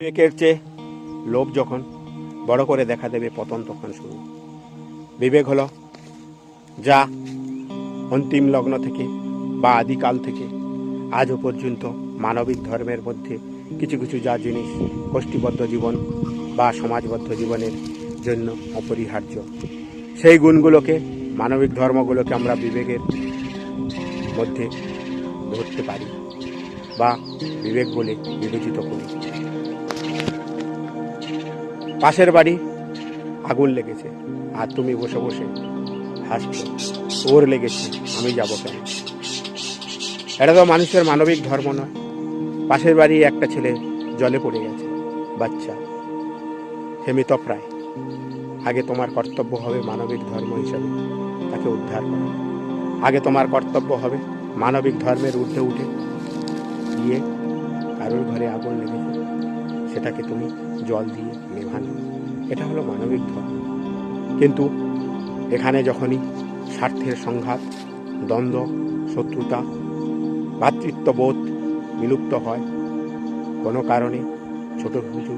বিবেকের চেয়ে লোভ যখন বড় করে দেখা দেবে, পতন তখন শুরু। বিবেক হলো যা অন্তিম লগ্ন থেকে বা আদিকাল থেকে আজও পর্যন্ত মানবিক ধর্মের মধ্যে কিছু কিছু যা জিনিস গোষ্ঠীবদ্ধ জীবন বা সমাজবদ্ধ জীবনের জন্য অপরিহার্য, সেই গুণগুলোকে, মানবিক ধর্মগুলোকে আমরা বিবেকের মধ্যে ধরতে পারি বা বিবেক বলে বিবেচিত করি। পাশের বাড়ি আগুন লেগেছে আর তুমি বসে বসে হাসছো, ওর লেগেছে আমি যাব কেন? এটা তো মানুষের মানবিক ধর্ম নয়। পাশের বাড়ি একটা ছেলে জলে পড়ে গেছে, বাচ্চা, সে মৃতপ্রায়। আগে তোমার কর্তব্য হবে মানবিক ধর্ম হিসাবে তাকে উদ্ধার করা। আগে তোমার কর্তব্য হবে মানবিক ধর্মের ঊর্ধ্বে উঠে গিয়ে কারোর ঘরে আগুন লেগেছে সেটাকে তুমি জল দিয়ে নেভানো। এটা হলো মানবিক ধর্ম। কিন্তু এখানে যখনই স্বার্থের সংঘাত, দ্বন্দ্ব, শত্রুতা, ভ্রাতৃত্ববোধ বিলুপ্ত হয় কোনো কারণে, ছোট কিছু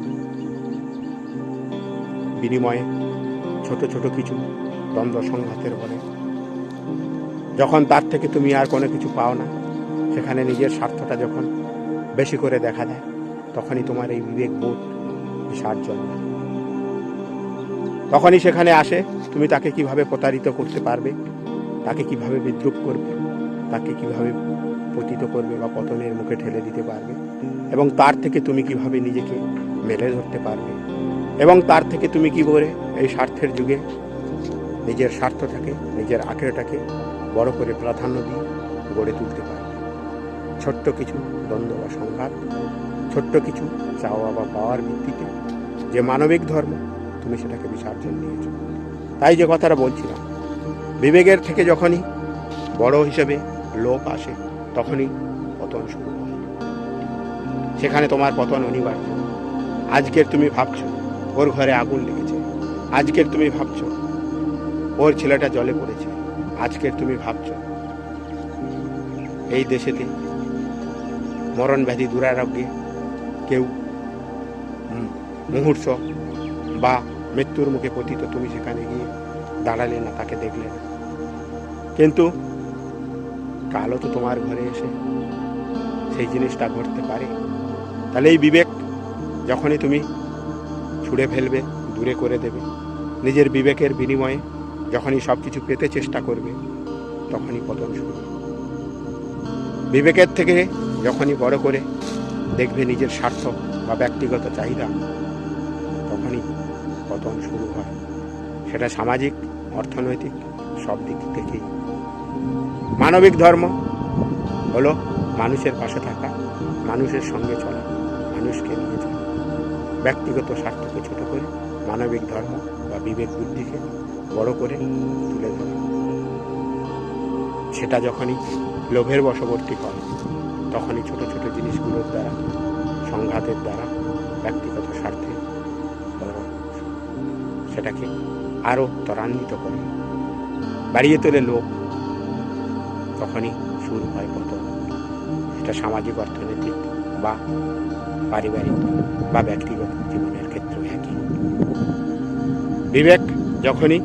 বিনিময়ে, ছোট ছোট কিছু দ্বন্দ্ব সংঘাতের বলে, যখন তার থেকে তুমি আর কোনো কিছু পাও না, সেখানে নিজের স্বার্থটা যখন বেশি করে দেখা দেয়, তখনই তোমার এই বিবেকবোধ বিসর্জন দেয়। তখনই সেখানে আসে তুমি তাকে কিভাবে প্রতারিত করতে পারবে, তাকে কিভাবে বিদ্রুপ করবে, তাকে কিভাবে পতিত করবে বা পতনের মুখে ঠেলে দিতে পারবে, এবং তার থেকে তুমি কিভাবে নিজেকে মেলে ধরতে পারবে, এবং তার থেকে তুমি কি করে এই স্বার্থের যুগে নিজের স্বার্থটাকে, নিজের আখেরটাকে বড় করে প্রাধান্য দিয়ে গড়ে তুলতে পারবে। ছোট্ট কিছু দ্বন্দ্ব বা সংঘাত, ছোট্ট কিছু চাওয়া বা পাওয়ার ভিত্তিতে যে মানবিক ধর্ম, তুমি সেটাকে বিসর্জন দিয়েছ। তাই যে কথাটা বলছিলাম, বিবেকের থেকে যখনই বড় হিসেবে লোভ আসে, তখনই পতন শুরু হয়। সেখানে তোমার পতন অনিবার্য। আজকের তুমি ভাবছো ওর ঘরে আগুন লেগেছে, আজকের তুমি ভাবছো ওর ছেলেটা জলে পড়েছে, আজকের তুমি ভাবছো এই দেশেতে মরণ ব্যাধি দুরারোগ্যে কেউ মুহূর্ত বা মৃত্যুর মুখে পতিত, তুমি সেখানে গিয়ে দাঁড়ালে না, তাকে দেখলে না। কিন্তু কালও তো তোমার ঘরে এসে সেই জিনিসটা ঘটতে পারে। তাহলে এই বিবেক যখনই তুমি ছুঁড়ে ফেলবে, দূরে করে দেবে, নিজের বিবেকের বিনিময়ে যখনই সব কিছু পেতে চেষ্টা করবে, তখনই পতন শুরু। বিবেকের থেকে যখনই বড় করে দেখবে নিজের স্বার্থ বা ব্যক্তিগত চাহিদা, তখনই পতন শুরু হয়। সেটা সামাজিক, অর্থনৈতিক, সব দিক থেকেই। মানবিক ধর্ম হলো মানুষের পাশে থাকা, মানুষের সঙ্গে চলা, মানুষকে নিয়ে চলা। ব্যক্তিগত স্বার্থকে ছোট করে মানবিক ধর্ম বা বিবেক বুদ্ধিকে বড় করে তুলে ধরে। সেটা যখনই লোভের বশবর্তী হয়, তখনই ছোট ছোট জিনিসগুলোর দ্বারা, সংঘাতের দ্বারা, ব্যক্তিগত স্বার্থে সেটাকে আরও ত্বরান্বিত করে, বাড়িয়ে তোলে লোভ, তখনই শুরু হয় পতন। এটা সামাজিক, অর্থনৈতিক বা পারিবারিক বা ব্যক্তিগত জীবনের ক্ষেত্রেও একই। বিবেক যখনই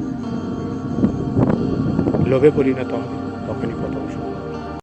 লোভে পরিণত হবে, তখনই পতন শুরু।